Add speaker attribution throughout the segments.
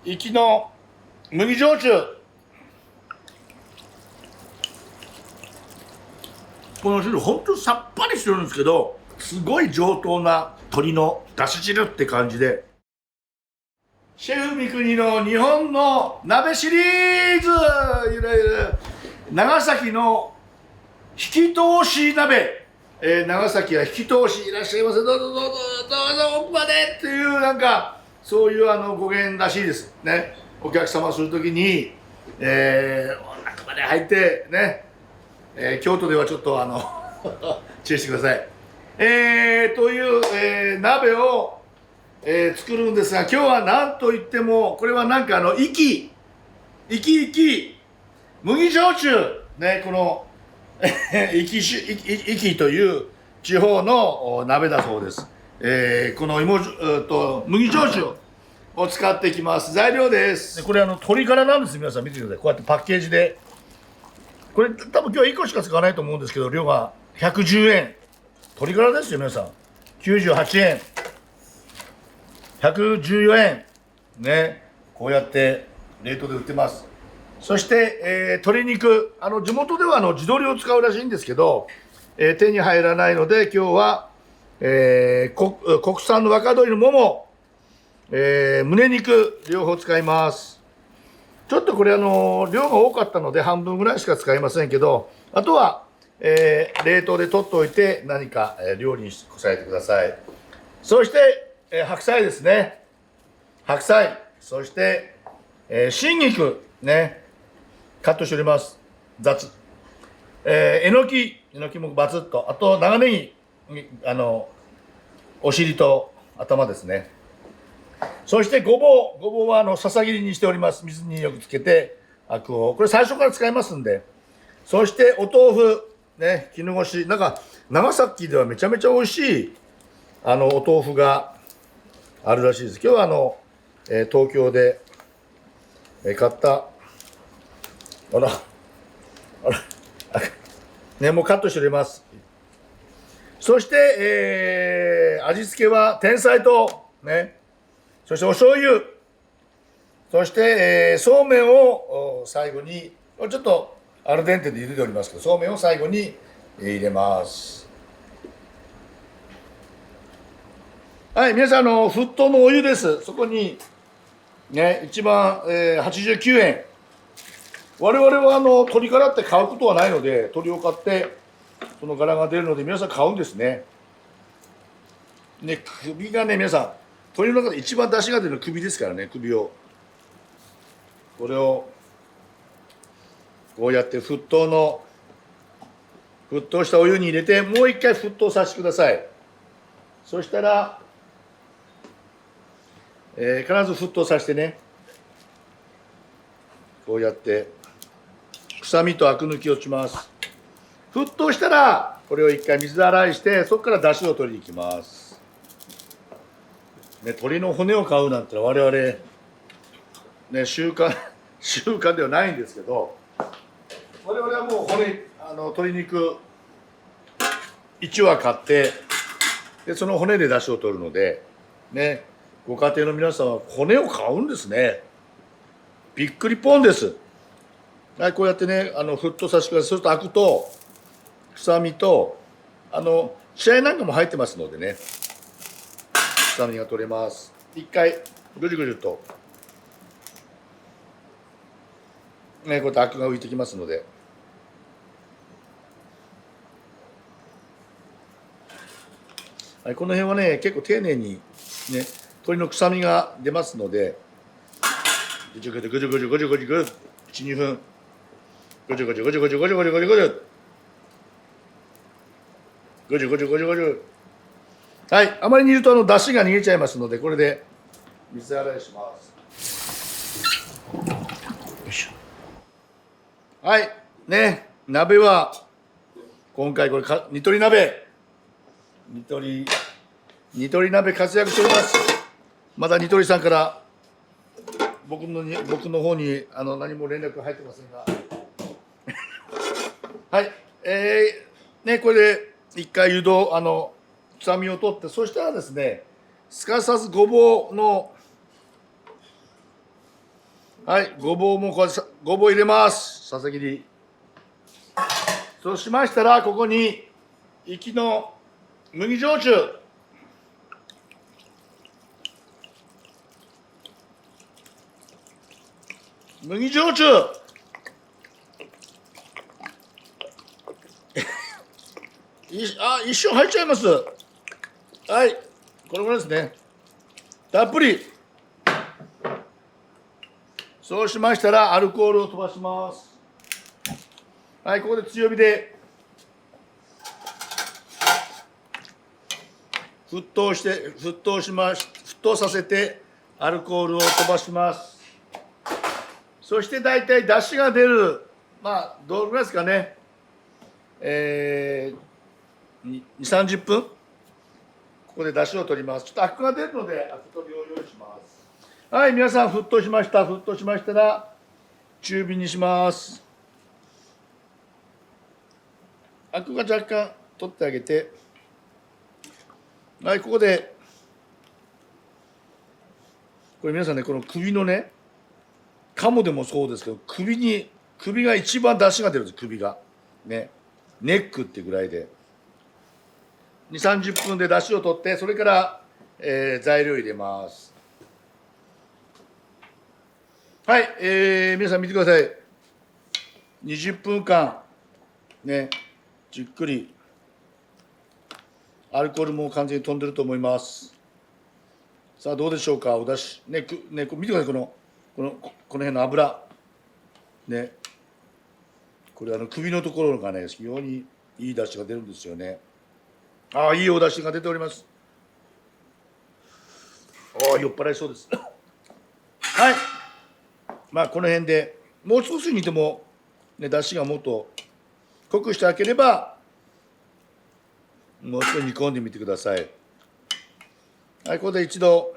Speaker 1: 行きの麦焼酎。この汁ほんとさっぱりしてるんですけど、すごい上等な鶏のだし汁って感じで。シェフ三國の日本の鍋シリーズ、いわゆる長崎の引き通し鍋、長崎は引き通しいらっしゃいませ、どうぞどうぞどうぞ奥までっていうなんかそういう語源らしいですね。お客様するときに、中まで入ってね、京都ではちょっと注意してください。という、鍋を、作るんですが、今日は何といってもこれはなんか生き麦焼酎ね、この壱岐という地方の鍋だそうです。この麦焼酎を使っていきます。材料です。これ鶏ガラなんです。皆さん見てください。こうやってパッケージで。これ多分今日1個しか使わないと思うんですけど、量が110円。鶏ガラですよ皆さん。98円。114円。ね。こうやって冷凍で売ってます。そして、鶏肉、地元では地鶏を使うらしいんですけど、手に入らないので今日は、国産の若鶏のもも、胸肉両方使います。ちょっとこれ量が多かったので半分ぐらいしか使いませんけど、あとは、冷凍で取っておいて何か、料理にこさえてください。そして、白菜ですね。白菜、そして、春菊ね、カットしております。雑。えのきもバツッと、あと長ネギ、お尻と頭ですね。そしてごぼうはささ切りにしております。水によくつけてアクを、これ最初から使いますんで。そしてお豆腐ね、絹ごし、なんか長崎ではめちゃめちゃ美味しいお豆腐があるらしいです。今日は東京で買ったね、もうカットしております。そして、味付けは天才とね、そしてお醤油、そして、そうめんを最後に、ちょっとアルデンテで茹でておりますけど、そうめんを最後に入れます。はい、皆さん沸騰のお湯です。そこにね、一番、89円。我々は鶏ガラって買うことはないので、鶏を買ってその柄が出るので皆さん買うんですね。ね、首がね、皆さん鶏の中で一番出汁が出るの首ですからね。首を、これをこうやって沸騰したお湯に入れて、もう一回沸騰させてください。そしたら、必ず沸騰させてね、こうやって臭みとアク抜きをします。沸騰したらこれを一回水洗いして、そこから出汁を取りに行きます、ね。鶏の骨を買うなんてのは我々、ね、習慣ではないんですけど、我々はもう鶏肉1羽買って、でその骨で出汁を取るのでね、ご家庭の皆さんは骨を買うんですね。びっくりポンです。はい、こうやってね、沸騰させてください。そうするとアクと臭みと血合いなんかも入ってますのでね、臭みが取れます。一回ぐるぐるとね、こうやってアクが浮いてきますので、はい、この辺はね結構丁寧にね、鶏の臭みが出ますので、ぐじゅぐじゅぐじゅぐじゅぐじゅぐじゅぐじゅ 1,2 分ぐじゅぐじゅぐじゅぐじゅぐじゅぐじゅぐじゅぐじゅぐじゅぐじゅぐじゅぐじゅ。はい、あまり煮ると出汁が逃げちゃいますので、これで水洗いします。よいしょ。はいね、鍋は今回これ煮鶏鍋活躍しております。まだ煮鶏さんから僕の方に何も連絡入ってませんがはい、ね、これで一回臭みを取って、そしたらですね、すかさずごぼうのはい、ごぼうもごぼう入れます。ささ切り。そうしましたら、ここに行きの麦焼酎。麦焼酎。一瞬入っちゃいます。はい、これぐらいですね。たっぷり。そうしましたら、アルコールを飛ばします。はい、ここで強火で沸騰させて、アルコールを飛ばします。そして大体出汁が出る、どのぐらいですかね、2、30分、ここで出汁を取ります。ちょっとアクが出るので、アク取りを用意します。はい、皆さん、沸騰しました。沸騰しましたら、中火にします。アクが若干取ってあげて、はい、ここで、これ皆さんね、この首のね、鴨でもそうですけど、首が一番出汁が出るんです、首が。ね。ネックってぐらいで。2、30分で出汁を取って、それから、材料入れます。はい、皆さん見てください。20分間、ね、じっくり、アルコールも完全に飛んでると思います。さあ、どうでしょうか、おだし。ね、見てください、この辺の油。ね。これ、首のところがね、非常にいい出汁が出るんですよね。ああ、いいお出汁が出ております。ああ、酔っ払いそうです。はい。この辺でもう少し煮ても、ね、出汁がもっと濃くしてあげれば、もう少し煮込んでみてください。はい、ここで一度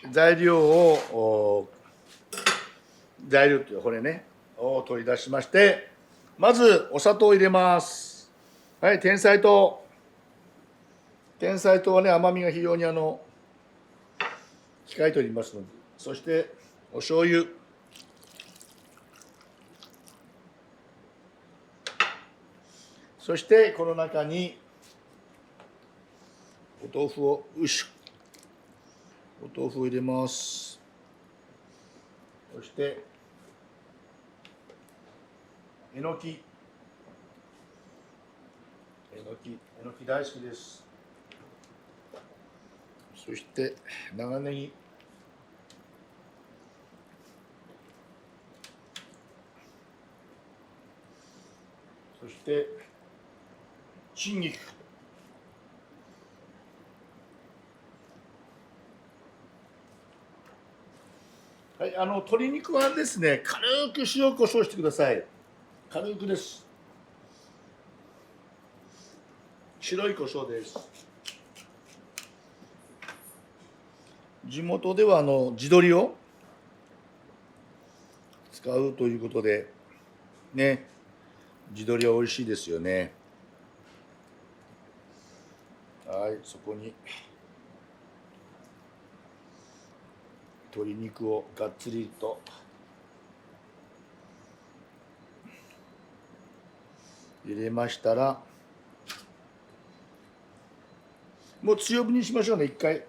Speaker 1: 材料っていうこれねを取り出しまして、まずお砂糖を入れます。はい、天才糖はね、甘みが非常に控えておりますので。そしてお醤油、そしてこの中にお豆腐を入れます。そしてえのき大好きです。そして長ネギ、そして春菊、はい、鶏肉はですね、軽く塩コショウしてください。軽くです。白いコショウです。地元では地鶏を使うということでね、地鶏は美味しいですよね。はい、そこに鶏肉をがっつりと入れましたら、もう強火にしましょうね。一回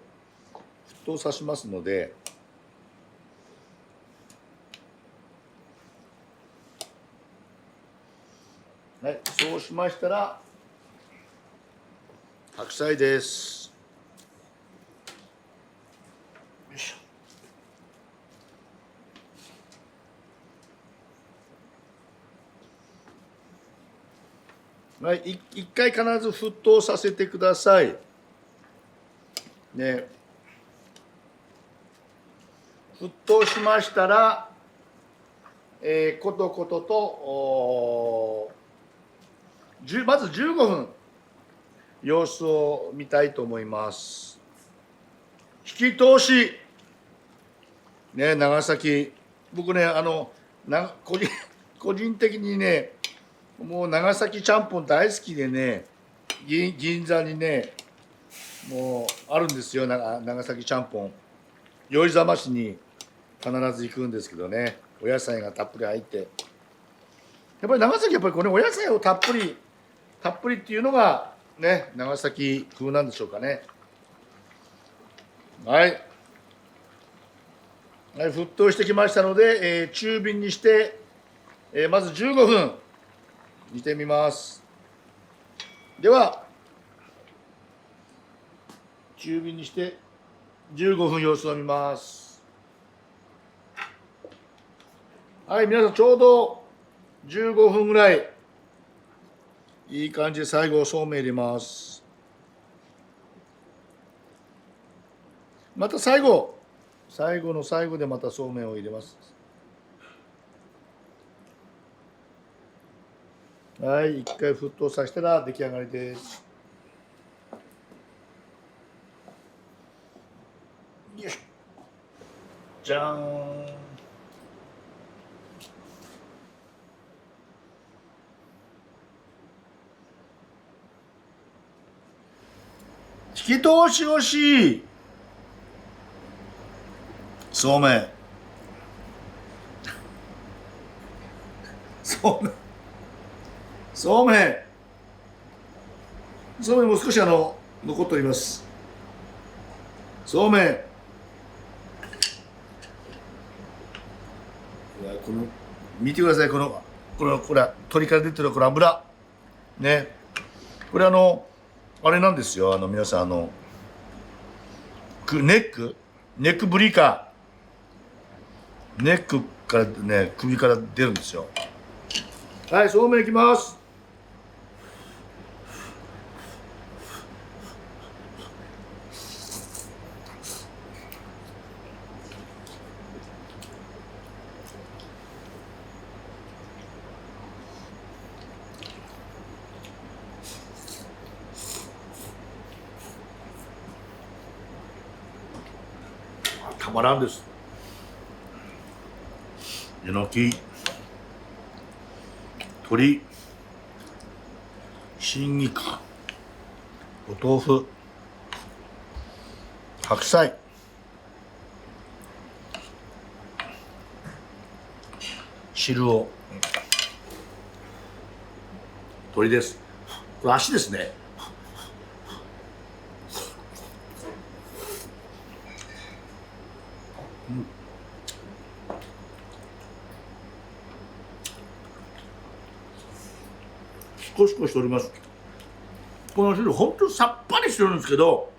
Speaker 1: 沸騰させますので、はい、そうしましたら白菜です。よいしょ。はい、一回必ず沸騰させてください。ね、沸騰しましたら、ことこととまず15分様子を見たいと思います。引き通し、ね、長崎、僕ね、個人的にね、もう長崎ちゃんぽん大好きでね、銀座にね、もうあるんですよ、長崎ちゃんぽん。酔いざましに必ず行くんですけどね、お野菜がたっぷり入って、やっぱり長崎、やっぱりこれお野菜をたっぷりっていうのがね、長崎風なんでしょうかね。はい、はい、沸騰してきましたので、中火にして、まず15分煮てみます。では中火にして15分様子を見ます。はい、皆さんちょうど15分ぐらいいい感じで、最後そうめん入れます。また最後の最後でまたそうめんを入れます。はい、一回沸騰させたら出来上がりです。よいしょ、じゃーん。引き通し欲しいそうめん。そうめんも少し残っております。そうめん、この見てください、これ鶏から出てるこの油ね、これあれなんですよ、皆さんネックブリカー、ネックからね、首から出るんですよ。はい、そうめんいきます。たまらんです。えのき、鶏、春菊、お豆腐、白菜、汁を、鶏です。これ足ですね。シコシコしております。この汁本当にさっぱりしてるんですけど、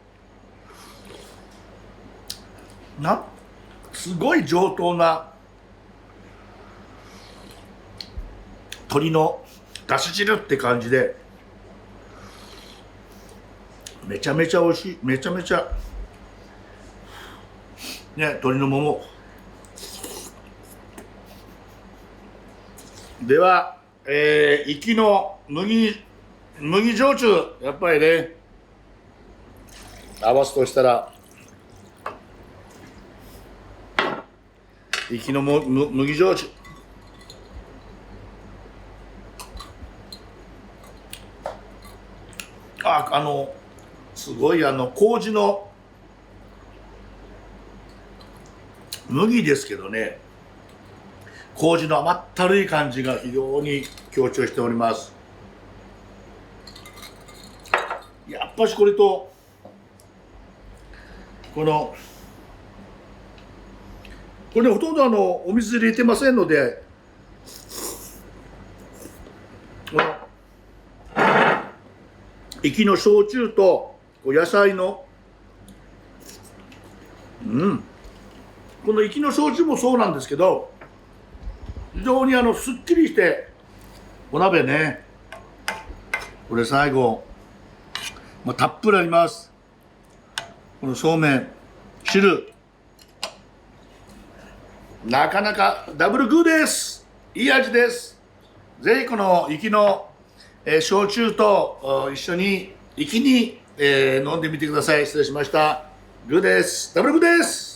Speaker 1: すごい上等な鶏のだし汁って感じで、めちゃめちゃ美味しい。めちゃめちゃね、鶏のももでは、行きの麦焼酎、やっぱりね、合わすとしたら行きの麦焼酎、すごい麹の麦ですけどね、麹の甘ったるい感じが非常に強調しております。やっぱしこれとこれほとんどお水入れてませんので、この生きの焼酎と野菜のこの生きの焼酎もそうなんですけど、非常にすっきりしてお鍋ね、これ最後、たっぷりあります。このそうめん汁、なかなかダブルグーです。いい味です。ぜひこの生きの、焼酎と一緒に生きに、飲んでみてください。失礼しました。グーです。ダブルグーです。